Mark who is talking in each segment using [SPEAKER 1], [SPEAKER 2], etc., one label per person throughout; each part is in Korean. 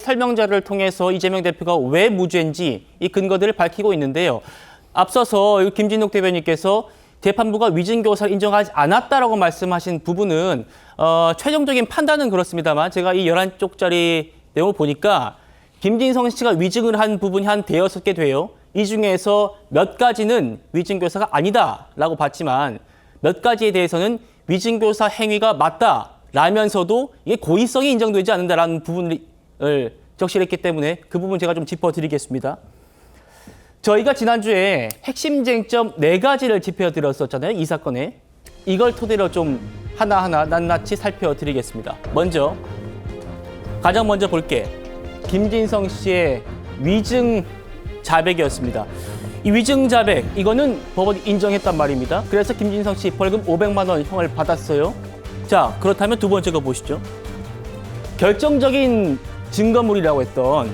[SPEAKER 1] 설명 자료를 통해서 이재명 대표가 왜 무죄인지 이 근거들을 밝히고 있는데요. 앞서서 김진욱 대변인께서 재판부가 위증교사를 인정하지 않았다라고 말씀하신 부분은 최종적인 판단은 그렇습니다만 제가 이 11쪽짜리 내용을 보니까 김진성 씨가 위증을 한 부분이 한 5개 돼요. 이 중에서 몇 가지는 위증교사가 아니다라고 봤지만 몇 가지에 대해서는 위증교사 행위가 맞다라면서도 이게 고의성이 인정되지 않는다라는 부분을 적시했기 때문에 그 부분 제가 좀 짚어드리겠습니다. 저희가 지난주에 핵심 쟁점 4가지를 짚어드렸었잖아요. 이 사건에. 이걸 토대로 좀 하나하나 낱낱이 살펴드리겠습니다. 가장 먼저 볼게. 김진성 씨의 위증 자백이었습니다. 이 위증 자백, 이거는 법원이 인정했단 말입니다. 그래서 김진성 씨 벌금 500만 원 형을 받았어요. 자, 그렇다면 두 번째 거 보시죠. 결정적인 증거물이라고 했던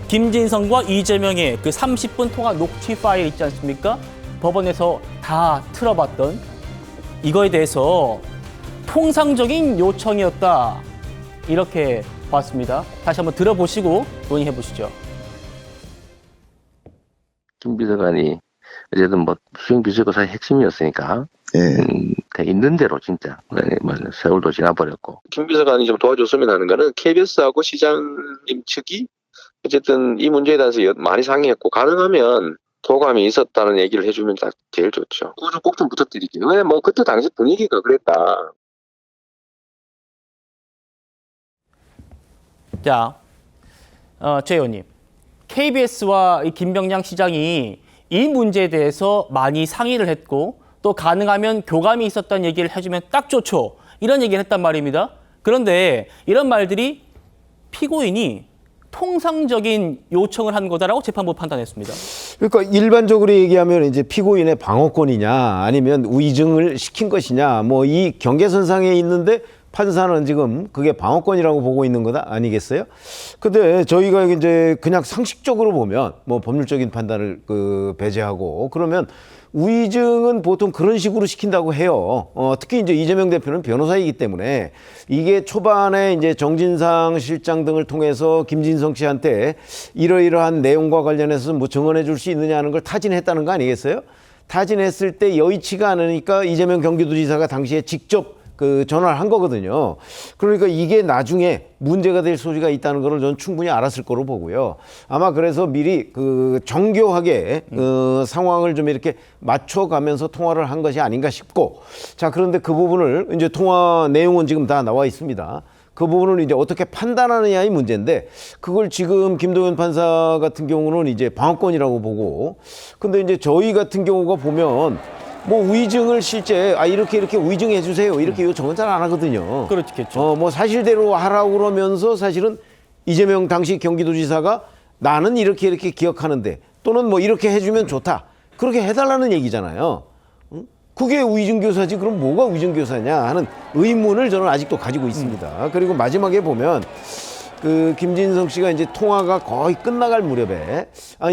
[SPEAKER 1] 김진성과 이재명의 그 30분 통화 녹취 파일 있지 않습니까? 법원에서 다 틀어봤던 이거에 대해서 통상적인 요청이었다. 이렇게 봤습니다. 다시 한번 들어보시고 논의해 보시죠.
[SPEAKER 2] 김 비서관이 어쨌든 뭐 수행비서교사의 핵심이었으니까 그냥 있는 대로 진짜 세월도 지나버렸고 김 비서관이 좀 도와줬으면 하는 거는 KBS하고 시장님 측이 어쨌든 이 문제에 대해서 많이 상의했고 가능하면 도감이 있었다는 얘기를 해주면 딱 제일 좋죠. 그거 좀 꼭 좀 부탁드릴게요. 왜 뭐 그때 당시 분위기가 그랬다.
[SPEAKER 1] 자, 최 의원님. KBS와 김병량 시장이 이 문제에 대해서 많이 상의를 했고 또 가능하면 교감이 있었다는 얘기를 해주면 딱 좋죠. 이런 얘기를 했단 말입니다. 그런데 이런 말들이 피고인이 통상적인 요청을 한 거다라고 재판부 판단했습니다.
[SPEAKER 3] 그러니까 일반적으로 얘기하면 이제 피고인의 방어권이냐 아니면 위증을 시킨 것이냐 뭐 이 경계선상에 있는데 판사는 지금 그게 방어권이라고 보고 있는 거다 아니겠어요? 근데 저희가 이제 그냥 상식적으로 보면 뭐 법률적인 판단을 배제하고 그러면 위증은 보통 그런 식으로 시킨다고 해요. 특히 이제 이재명 대표는 변호사이기 때문에 이게 초반에 이제 정진상 실장 등을 통해서 김진성 씨한테 이러이러한 내용과 관련해서 뭐 증언해 줄 수 있느냐 하는 걸 타진했다는 거 아니겠어요? 타진했을 때 여의치가 않으니까 이재명 경기도지사가 당시에 직접 전화를 한 거거든요. 그러니까 이게 나중에 문제가 될 소지가 있다는 걸 저는 충분히 알았을 거로 보고요. 아마 그래서 미리 정교하게 상황을 좀 이렇게 맞춰가면서 통화를 한 것이 아닌가 싶고, 자, 그런데 그 부분을 이제 통화 내용은 지금 다 나와 있습니다. 그 부분을 이제 어떻게 판단하느냐의 문제인데, 그걸 지금 김동연 판사 같은 경우는 이제 방어권이라고 보고, 근데 이제 저희 같은 경우가 보면 뭐 위증을 실제 이렇게 위증해 주세요 이렇게 요청은 잘 안 하거든요.
[SPEAKER 1] 그렇겠죠.
[SPEAKER 3] 뭐 사실대로 하라고 그러면서 사실은 이재명 당시 경기도지사가 나는 이렇게 기억하는데 또는 뭐 이렇게 해주면 좋다 그렇게 해달라는 얘기잖아요. 그게 위증교사지 그럼 뭐가 위증교사냐 하는 의문을 저는 아직도 가지고 있습니다. 그리고 마지막에 보면 김진성 씨가 이제 통화가 거의 끝나갈 무렵에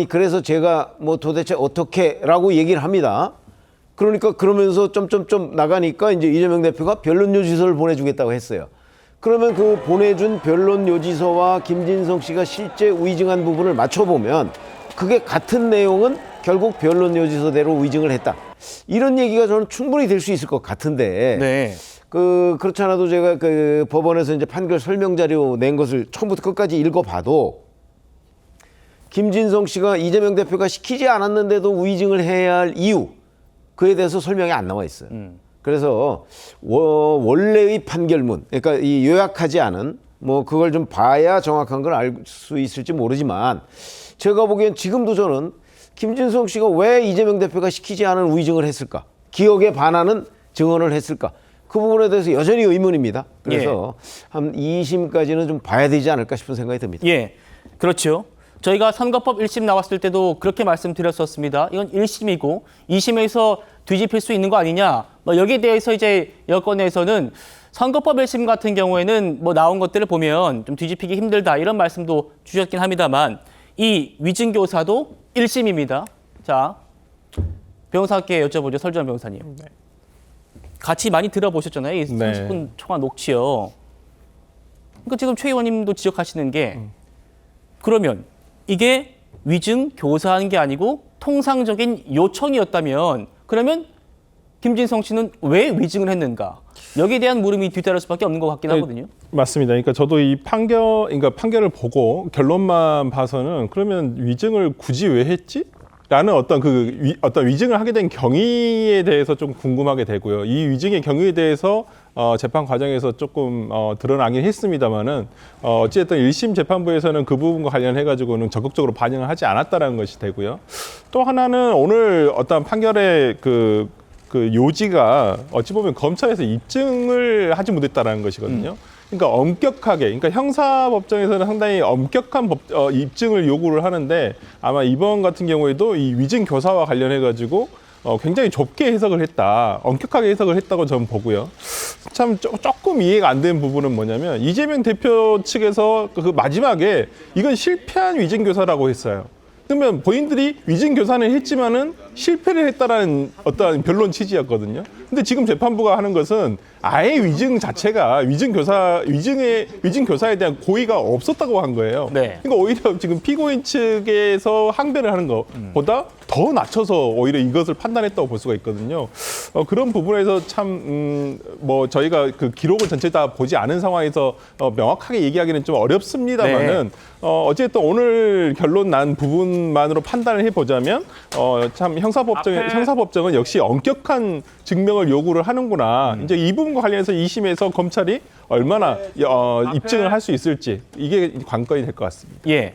[SPEAKER 3] 그래서 제가 뭐 도대체 어떻게라고 얘기를 합니다. 그러니까 그러면서 점점점 나가니까 이제 이재명 대표가 변론 요지서를 보내주겠다고 했어요. 그러면 그 보내준 변론 요지서와 김진성 씨가 실제 위증한 부분을 맞춰보면 그게 같은 내용은 결국 변론 요지서대로 위증을 했다. 이런 얘기가 저는 충분히 될 수 있을 것 같은데.
[SPEAKER 1] 네.
[SPEAKER 3] 그렇지 않아도 제가 법원에서 이제 판결 설명 자료 낸 것을 처음부터 끝까지 읽어봐도 김진성 씨가 이재명 대표가 시키지 않았는데도 위증을 해야 할 이유. 그에 대해서 설명이 안 나와 있어요. 그래서 원래의 판결문, 그러니까 이 요약하지 않은 뭐 그걸 좀 봐야 정확한 걸 알 수 있을지 모르지만 제가 보기엔 지금도 저는 김진성 씨가 왜 이재명 대표가 시키지 않은 위증을 했을까? 기억에 반하는 증언을 했을까? 그 부분에 대해서 여전히 의문입니다. 그래서 한 2심까지는 좀 봐야 되지 않을까 싶은 생각이 듭니다.
[SPEAKER 1] 예, 그렇죠. 저희가 선거법 1심 나왔을 때도 그렇게 말씀드렸었습니다. 이건 1심이고 2심에서 뒤집힐 수 있는 거 아니냐. 뭐 여기에 대해서 이제 여권에서는 선거법 1심 같은 경우에는 뭐 나온 것들을 보면 좀 뒤집히기 힘들다 이런 말씀도 주셨긴 합니다만 이 위증교사도 1심입니다. 자, 변호사께 여쭤보죠. 설주환 변호사님.
[SPEAKER 4] 네.
[SPEAKER 1] 같이 많이 들어보셨잖아요. 이 30분 통화 녹취요. 그러니까 지금 최 의원님도 지적하시는 게 그러면 이게 위증 교사한 게 아니고 통상적인 요청이었다면 그러면 김진성 씨는 왜 위증을 했는가? 여기에 대한 물음이 뒤따를 수밖에 없는 것 같긴 하거든요.
[SPEAKER 4] 맞습니다. 그러니까 저도 이 판결을 보고 결론만 봐서는 그러면 위증을 굳이 왜 했지? 라는 어떤 어떤 위증을 하게 된 경위에 대해서 좀 궁금하게 되고요. 이 위증의 경위에 대해서 재판 과정에서 조금 드러나긴 했습니다만은 어쨌든 1심 재판부에서는 그 부분과 관련해 가지고는 적극적으로 반영을 하지 않았다라는 것이 되고요. 또 하나는 오늘 어떤 판결의 그 요지가 어찌 보면 검찰에서 입증을 하지 못했다라는 것이거든요. 그러니까 엄격하게, 그러니까 형사법정에서는 상당히 엄격한 입증을 요구를 하는데 아마 이번 같은 경우에도 이 위증 교사와 관련해 가지고 굉장히 좁게 해석을 했다, 엄격하게 해석을 했다고 저는 보고요. 참 조금 이해가 안 되는 부분은 뭐냐면 이재명 대표 측에서 그 마지막에 이건 실패한 위증 교사라고 했어요. 그러면 본인들이 위증 교사는 했지만은 실패를 했다라는 어떤 변론 취지였거든요. 근데 지금 재판부가 하는 것은 아예 위증 자체가 위증 교사에 대한 고의가 없었다고 한 거예요.
[SPEAKER 1] 네.
[SPEAKER 4] 그러니까 오히려 지금 피고인 측에서 항변을 하는 것보다 더 낮춰서 오히려 이것을 판단했다고 볼 수가 있거든요. 그런 부분에서 참 뭐 저희가 그 기록을 전체 다 보지 않은 상황에서 명확하게 얘기하기는 좀 어렵습니다만은
[SPEAKER 1] 네.
[SPEAKER 4] 어쨌든 오늘 결론 난 부분만으로 판단을 해보자면 참 형사법정은 역시 엄격한 증명을 요구를 하는구나. 이제 이 부분과 관련해서 2심에서 검찰이 얼마나 입증을 할 수 있을지 이게 관건이 될 것 같습니다.
[SPEAKER 1] 예.